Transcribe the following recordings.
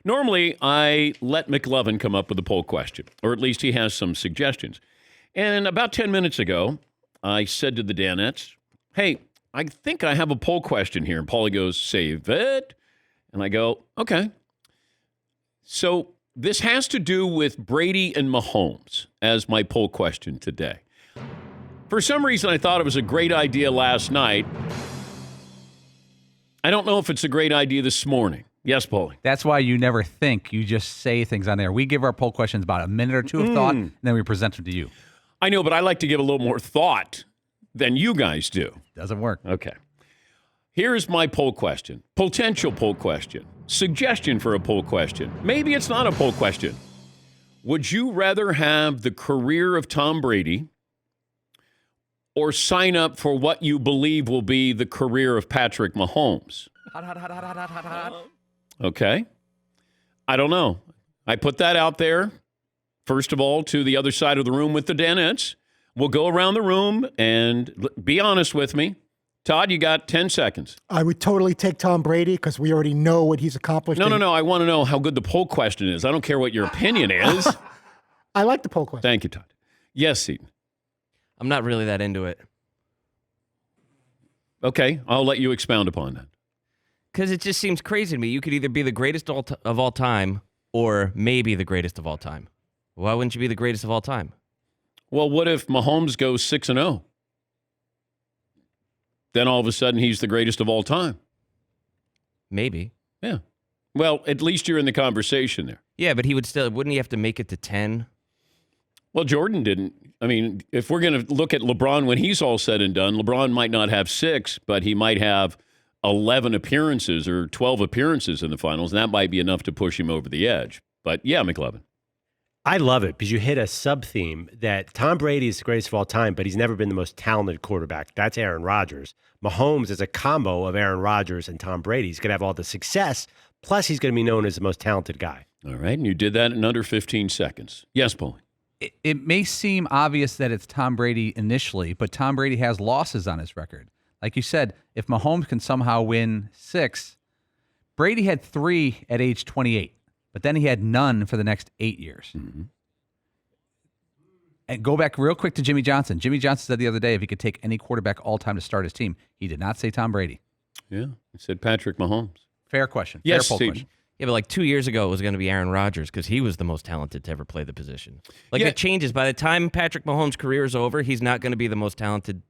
Normally, I let McLovin come up with a poll question, or at least he has some suggestions. And about 10 minutes ago, I said to the Danettes, hey, I think I have a poll question here. And Paulie goes, save it. And I go, okay. So this has to do with Brady and Mahomes as my poll question today. For some reason, I thought it was a great idea last night. I don't know if it's a great idea this morning. Yes, Paulie. That's why you never think. You just say things on there. We give our poll questions about a minute or two of thought, and then we present them to you. I know, but I like to give a little more thought than you guys do. Doesn't work. Okay. Here's my poll question. Potential poll question. Suggestion for a poll question. Maybe it's not a poll question. Would you rather have the career of Tom Brady or sign up for what you believe will be the career of Patrick Mahomes? Okay. I don't know. I put that out there, first of all, to the other side of the room with the Danettes. We'll go around the room and be honest with me. Todd, you got 10 seconds. I would totally take Tom Brady because we already know what he's accomplished. No. I want to know how good the poll question is. I don't care what your opinion is. I like the poll question. Thank you, Todd. Yes, Seton. I'm not really that into it. Okay, I'll let you expound upon that. Because it just seems crazy to me. You could either be the greatest of all time or maybe the greatest of all time. Why wouldn't you be the greatest of all time? Well, what if Mahomes goes 6-0? Then all of a sudden he's the greatest of all time. Maybe. Yeah. Well, at least you're in the conversation there. Yeah, but wouldn't he have to make it to 10? Well, Jordan didn't. I mean, if we're going to look at LeBron when he's all said and done, LeBron might not have 6, but he might have 11 appearances or 12 appearances in the finals, and that might be enough to push him over the edge. But yeah, McLovin. I love it because you hit a sub-theme that Tom Brady is the greatest of all time, but he's never been the most talented quarterback. That's Aaron Rodgers. Mahomes is a combo of Aaron Rodgers and Tom Brady. He's going to have all the success, plus he's going to be known as the most talented guy. All right, and you did that in under 15 seconds. Yes, Paul. It may seem obvious that it's Tom Brady initially, but Tom Brady has losses on his record. Like you said, if Mahomes can somehow win 6, Brady had 3 at age 28, but then he had none for the next 8 years. Mm-hmm. And go back real quick to Jimmy Johnson. Jimmy Johnson said the other day if he could take any quarterback all time to start his team, he did not say Tom Brady. Yeah, he said Patrick Mahomes. Fair question. Yes, fair poll Steve. question. Yeah, but like 2 years ago, it was going to be Aaron Rodgers because he was the most talented to ever play the position. Like it changes. By the time Patrick Mahomes' career is over, he's not going to be the most talented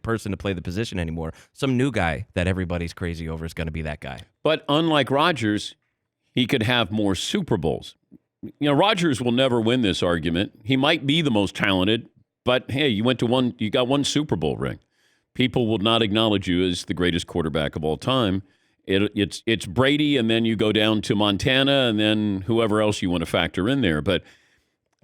person to play the position anymore. Some new guy that everybody's crazy over is going to be that guy. But unlike Rodgers, he could have more Super Bowls. You know, Rodgers will never win this argument. He might be the most talented, but hey, you got one Super Bowl ring. People will not acknowledge you as the greatest quarterback of all time. It's Brady, and then you go down to Montana, and then whoever else you want to factor in there. But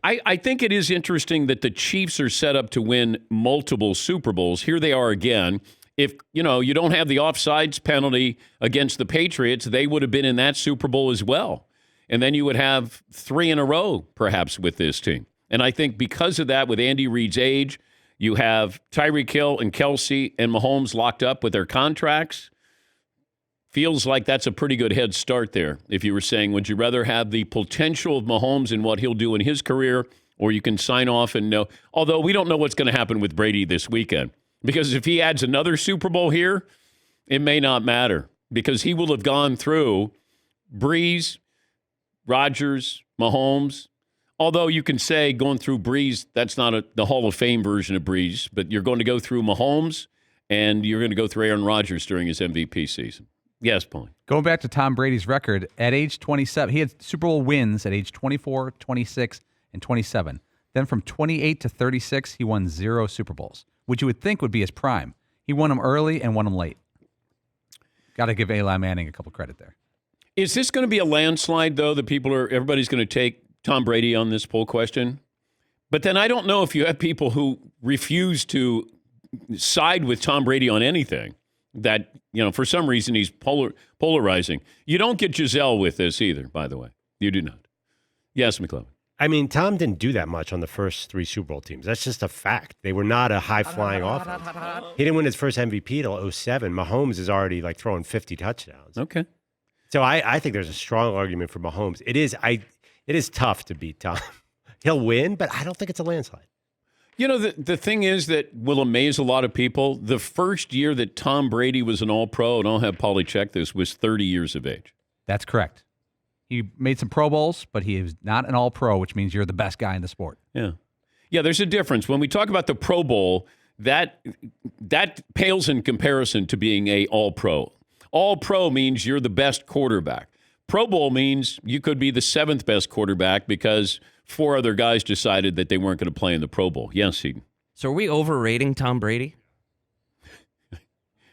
I think it is interesting that the Chiefs are set up to win multiple Super Bowls. Here they are again. If you don't have the offsides penalty against the Patriots, they would have been in that Super Bowl as well. And then you would have 3 in a row, perhaps, with this team. And I think because of that, with Andy Reid's age, you have Tyreek Hill and Kelsey and Mahomes locked up with their contracts. Feels like that's a pretty good head start there. If you were saying, would you rather have the potential of Mahomes and what he'll do in his career, or you can sign off and know, although we don't know what's going to happen with Brady this weekend. Because if he adds another Super Bowl here, it may not matter because he will have gone through Breeze, Rodgers, Mahomes. Although you can say going through Breeze, that's not the Hall of Fame version of Breeze, but you're going to go through Mahomes and you're going to go through Aaron Rodgers during his MVP season. Yes, Paul. Going back to Tom Brady's record, at age 27, he had Super Bowl wins at age 24, 26, and 27. Then from 28 to 36, he won 0 Super Bowls, which you would think would be his prime. He won them early and won them late. Got to give Eli Manning a couple credit there. Is this going to be a landslide, though, that everybody's going to take Tom Brady on this poll question? But then I don't know if you have people who refuse to side with Tom Brady on anything. That, for some reason he's polarizing. You don't get Giselle with this either, by the way. You do not. Yes, McLovin. I mean, Tom didn't do that much on the first 3 Super Bowl teams. That's just a fact. They were not a high-flying offense. He didn't win his first MVP till 2007. Mahomes is already throwing 50 touchdowns. Okay. So I think there's a strong argument for Mahomes. It is tough to beat Tom. He'll win, but I don't think it's a landslide. You know, the thing is that will amaze a lot of people. The first year that Tom Brady was an All-Pro, and I'll have Paulie check this, was 30 years of age. That's correct. He made some Pro Bowls, but he is not an All-Pro, which means you're the best guy in the sport. Yeah. Yeah, there's a difference. When we talk about the Pro Bowl, that pales in comparison to being a All-Pro. All-Pro means you're the best quarterback. Pro Bowl means you could be the 7th best quarterback because 4 other guys decided that they weren't going to play in the Pro Bowl. Yes, Eden. So are we overrating Tom Brady?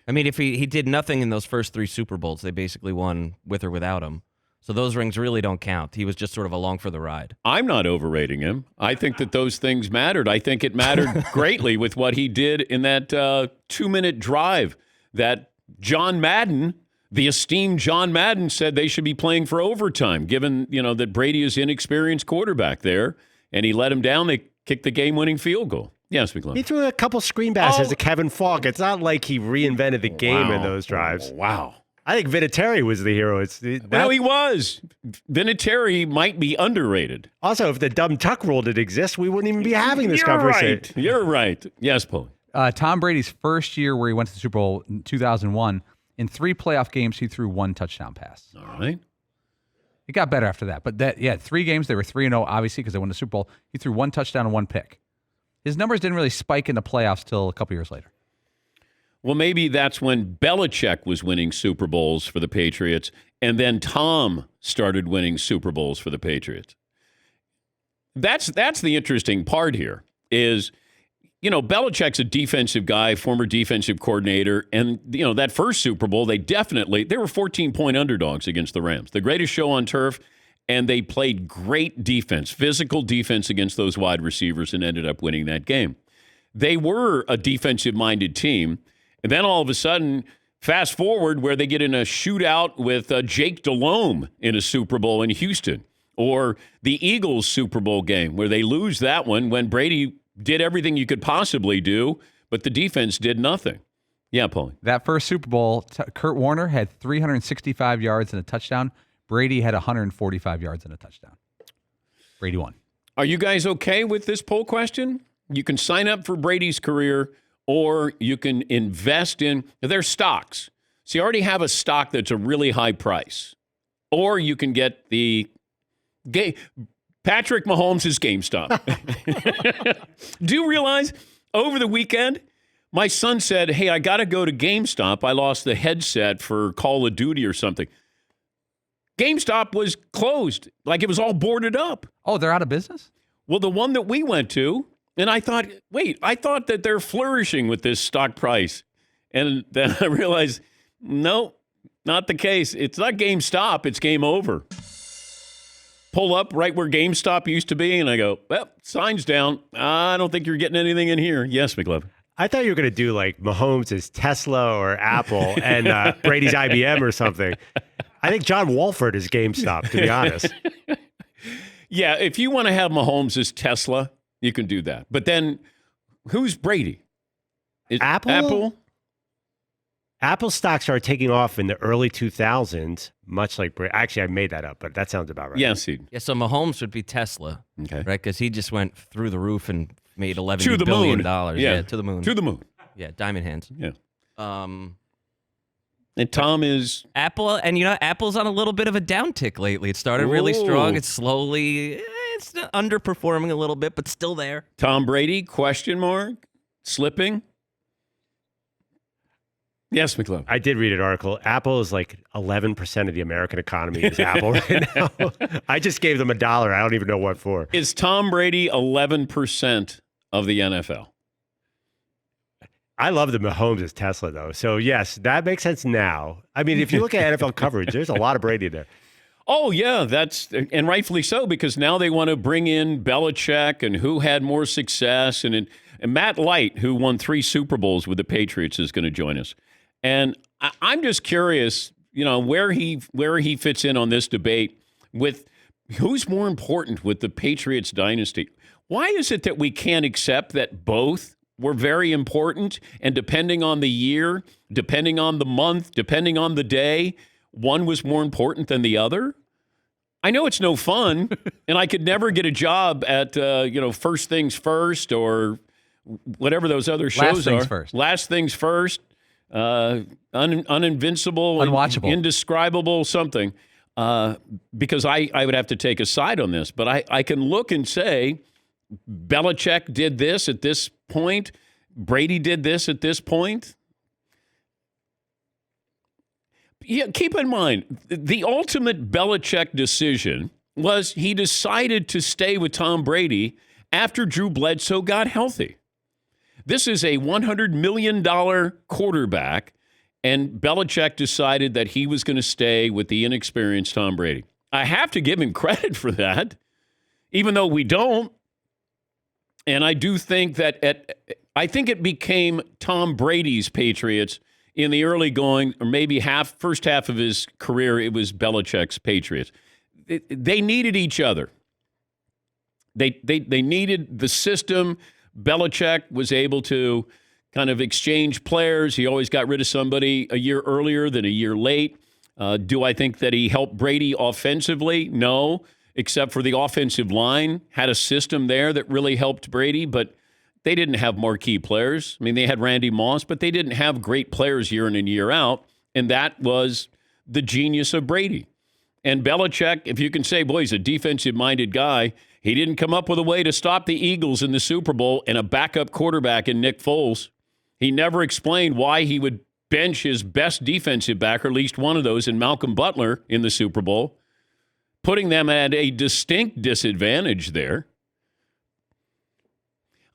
I mean, if he did nothing in those first 3 Super Bowls, they basically won with or without him. So those rings really don't count. He was just sort of along for the ride. I'm not overrating him. I think that those things mattered. I think it mattered greatly with what he did in that 2-minute drive that John Madden, the esteemed John Madden, said they should be playing for overtime, given, that Brady is inexperienced quarterback there, and he let him down. They kicked the game-winning field goal. Yes, McClellan. He threw a couple screen passes to Kevin Falk. It's not like he reinvented the game in those drives. Wow. I think Vinatieri was the hero. Well, he was. Vinatieri might be underrated. Also, if the dumb tuck rule did exist, we wouldn't even be having this conversation. Right. You're right. Yes, Paul. Tom Brady's first year where he went to the Super Bowl in 2001, in 3 playoff games, he threw 1 touchdown pass. All right. It got better after that. But 3 games, they were 3-0, obviously, because they won the Super Bowl. He threw 1 touchdown and 1 pick. His numbers didn't really spike in the playoffs till a couple years later. Well, maybe that's when Belichick was winning Super Bowls for the Patriots, and then Tom started winning Super Bowls for the Patriots. That's the interesting part here is, Belichick's a defensive guy, former defensive coordinator, and, that first Super Bowl, they were 14-point underdogs against the Rams, the greatest show on turf, and they played great defense, physical defense against those wide receivers and ended up winning that game. They were a defensive-minded team. And then all of a sudden, fast forward where they get in a shootout with Jake Delhomme in a Super Bowl in Houston, or the Eagles Super Bowl game where they lose that one when Brady did everything you could possibly do, but the defense did nothing. Yeah, Paulie. That first Super Bowl, Kurt Warner had 365 yards and a touchdown. Brady had 145 yards and a touchdown. Brady won. Are you guys okay with this poll question? You can sign up for Brady's career, or you can invest in their stocks. So you already have a stock that's a really high price. Or you can get the Patrick Mahomes' GameStop. Do you realize over the weekend, my son said, hey, I got to go to GameStop. I lost the headset for Call of Duty or something. GameStop was closed. Like it was all boarded up. Oh, they're out of business? Well, the one that we went to, and I thought that they're flourishing with this stock price. And then I realized, no, not the case. It's not GameStop. It's game over. Pull up right where GameStop used to be, and I go, well, sign's down. I don't think you're getting anything in here. Yes, McLovin. I thought you were going to do like Mahomes is Tesla or Apple and Brady's IBM or something. I think John Wolford is GameStop, to be honest. Yeah, if you want to have Mahomes as Tesla, you can do that. But then, who's Brady? Apple stock started taking off in the early 2000s, much like Brady. Actually, I made that up, but that sounds about right. Yes, yeah. So Mahomes would be Tesla, okay, right? Because he just went through the roof and made $11 billion. Yeah, to the moon. To the moon. Yeah, diamond hands. Yeah. And Tom is Apple, and Apple's on a little bit of a downtick lately. It started really strong. It's slowly, it's underperforming a little bit, but still there. Tom Brady, question mark, slipping. Yes, McClellan. I did read an article. Apple is like 11% of the American economy is Apple right now. I just gave them $1. I don't even know what for. Is Tom Brady 11% of the NFL? I love the Mahomes as Tesla, though. So, yes, that makes sense now. I mean, if you look at NFL coverage, there's a lot of Brady there. Oh, yeah, and rightfully so, because now they want to bring in Belichick and who had more success. And Matt Light, who won 3 Super Bowls with the Patriots, is going to join us. And I'm just curious, where he fits in on this debate with who's more important with the Patriots dynasty. Why is it that we can't accept that both were very important, and depending on the year, depending on the month, depending on the day, one was more important than the other? I know it's no fun, and I could never get a job at, First Things First or whatever those other shows Last Things are. First. Last Things First, Uninvincible, Unwatchable. Indescribable, something. Because I would have to take a side on this, but I can look and say, Belichick did this at this point, Brady did this at this point. Yeah, keep in mind, the ultimate Belichick decision was he decided to stay with Tom Brady after Drew Bledsoe got healthy. This is a $100 million quarterback, and Belichick decided that he was going to stay with the inexperienced Tom Brady. I have to give him credit for that, even though we don't. And I do think that I think it became Tom Brady's Patriots in the early going, or maybe first half of his career, it was Belichick's Patriots. They needed each other. They needed the system. Belichick was able to kind of exchange players. He always got rid of somebody a year earlier than a year late. Do I think that he helped Brady offensively? No, except for the offensive line. Had a system there that really helped Brady, but they didn't have marquee players. I mean, they had Randy Moss, but they didn't have great players year in and year out, and that was the genius of Brady. And Belichick, if you can say, boy, he's a defensive-minded guy, he didn't come up with a way to stop the Eagles in the Super Bowl and a backup quarterback in Nick Foles. He never explained why he would bench his best defensive back, or at least one of those, in Malcolm Butler in the Super Bowl, putting them at a distinct disadvantage there.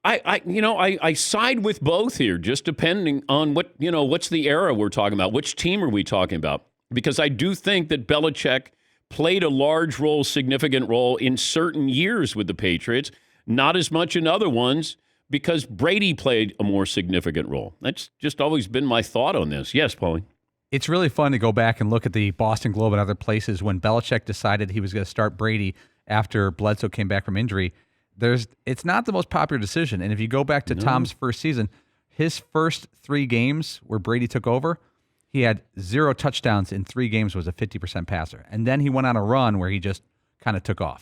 I side with both here, just depending on what's the era we're talking about, which team are we talking about? Because I do think that Belichick played a large role, significant role in certain years with the Patriots, not as much in other ones, because Brady played a more significant role. That's just always been my thought on this. Yes, Paulie. It's really fun to go back and look at the Boston Globe and other places when Belichick decided he was going to start Brady after Bledsoe came back from injury. It's not the most popular decision. And if you go back to Tom's first season, his first 3 games where Brady took over, he had 0 touchdowns in 3 games, was a 50% passer. And then he went on a run where he just kind of took off.